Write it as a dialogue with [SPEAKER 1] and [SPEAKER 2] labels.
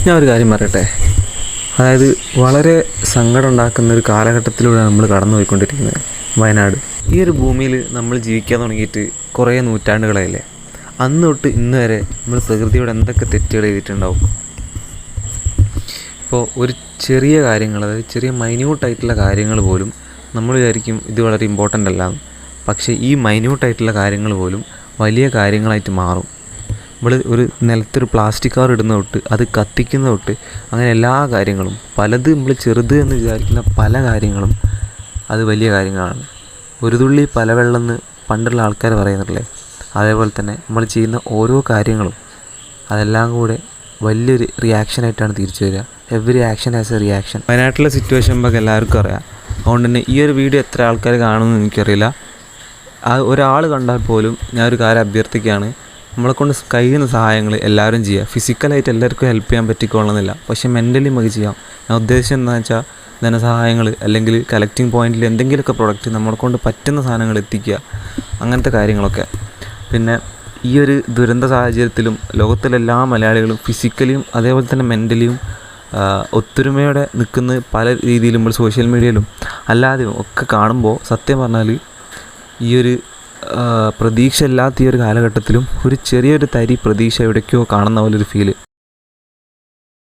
[SPEAKER 1] ഞാൻ ഒരു കാര്യം പറയട്ടെ, അതായത് വളരെ സങ്കടം ഉണ്ടാക്കുന്ന ഒരു കാലഘട്ടത്തിലൂടെ നമ്മൾ കടന്നു പോയിക്കൊണ്ടിരിക്കുന്നത്. വയനാട് ഈ ഒരു ഭൂമിയിൽ നമ്മൾ ജീവിക്കാൻ തുടങ്ങിയിട്ട് കുറേ നൂറ്റാണ്ടുകളായില്ലേ. അന്ന് തൊട്ട് ഇന്ന് വരെ നമ്മൾ പ്രകൃതിയോട് എന്തൊക്കെ തെറ്റുകൾ ചെയ്തിട്ടുണ്ടാവും. ഇപ്പോൾ ഒരു ചെറിയ കാര്യങ്ങൾ, അതായത് ചെറിയ മൈന്യൂട്ടായിട്ടുള്ള കാര്യങ്ങൾ പോലും നമ്മൾ വിചാരിക്കും ഇത് വളരെ ഇമ്പോർട്ടൻ്റ് അല്ല. പക്ഷേ ഈ മൈന്യൂട്ടായിട്ടുള്ള കാര്യങ്ങൾ പോലും വലിയ കാര്യങ്ങളായിട്ട് മാറും. നമ്മൾ ഒരു നിലത്തൊരു പ്ലാസ്റ്റിക് കവർ ഇടുന്ന തൊട്ട് അത് കത്തിക്കുന്ന തൊട്ട് അങ്ങനെ എല്ലാ കാര്യങ്ങളും, പലത് നമ്മൾ ചെറുത് എന്ന് വിചാരിക്കുന്ന പല കാര്യങ്ങളും അത് വലിയ കാര്യങ്ങളാണ്. ഒരു തുള്ളി പല വെള്ളമെന്ന് പണ്ടുള്ള ആൾക്കാർ പറയുന്നില്ലേ, അതേപോലെ തന്നെ നമ്മൾ ചെയ്യുന്ന ഓരോ കാര്യങ്ങളും അതെല്ലാം കൂടെ വലിയൊരു റിയാക്ഷനായിട്ടാണ് തിരിച്ചു വരിക. Every action as A reaction. വയനാട്ടിലെ സിറ്റുവേഷൻ നമുക്ക് എല്ലാവർക്കും അറിയാം. അതുകൊണ്ട് തന്നെ ഈ ഒരു വീഡിയോ എത്ര ആൾക്കാർ കാണുമെന്ന് എനിക്കറിയില്ല. ഒരാൾ കണ്ടാൽ പോലും ഞാനൊരു കാര്യം അഭ്യർത്ഥിക്കുകയാണ്, നമ്മളെക്കൊണ്ട് കഴിയുന്ന സഹായങ്ങൾ എല്ലാവരും ചെയ്യുക. ഫിസിക്കലായിട്ട് എല്ലാവർക്കും ഹെൽപ്പ് ചെയ്യാൻ പറ്റിക്കൊള്ളുന്നില്ല, പക്ഷേ മെൻ്റലി നമുക്ക് ചെയ്യാം. ഞാൻ ഉദ്ദേശിച്ചത് എന്താണെന്ന് വെച്ചാൽ ധനസഹായങ്ങൾ അല്ലെങ്കിൽ കളക്റ്റിംഗ് പോയിൻറ്റിൽ എന്തെങ്കിലുമൊക്കെ പ്രൊഡക്റ്റ് നമ്മളെക്കൊണ്ട് പറ്റുന്ന സാധനങ്ങൾ എത്തിക്കുക, അങ്ങനത്തെ കാര്യങ്ങളൊക്കെ. പിന്നെ ഈ ഒരു ദുരന്ത സാഹചര്യത്തിലും ലോകത്തിലെല്ലാ മലയാളികളും ഫിസിക്കലിയും അതേപോലെ തന്നെ മെൻ്റലിയും ഒത്തൊരുമയോടെ നിൽക്കുന്ന പല രീതിയിലും നമ്മൾ സോഷ്യൽ മീഡിയയിലും അല്ലാതെയും ഒക്കെ കാണുമ്പോൾ സത്യം പറഞ്ഞാൽ ഈ ഒരു പ്രതീക്ഷ ഇല്ലാത്ത ഈ ഒരു കാലഘട്ടത്തിലും ഒരു ചെറിയൊരു തരി പ്രതീക്ഷ എവിടേക്കോ കാണുന്ന പോലൊരു ഫീല്.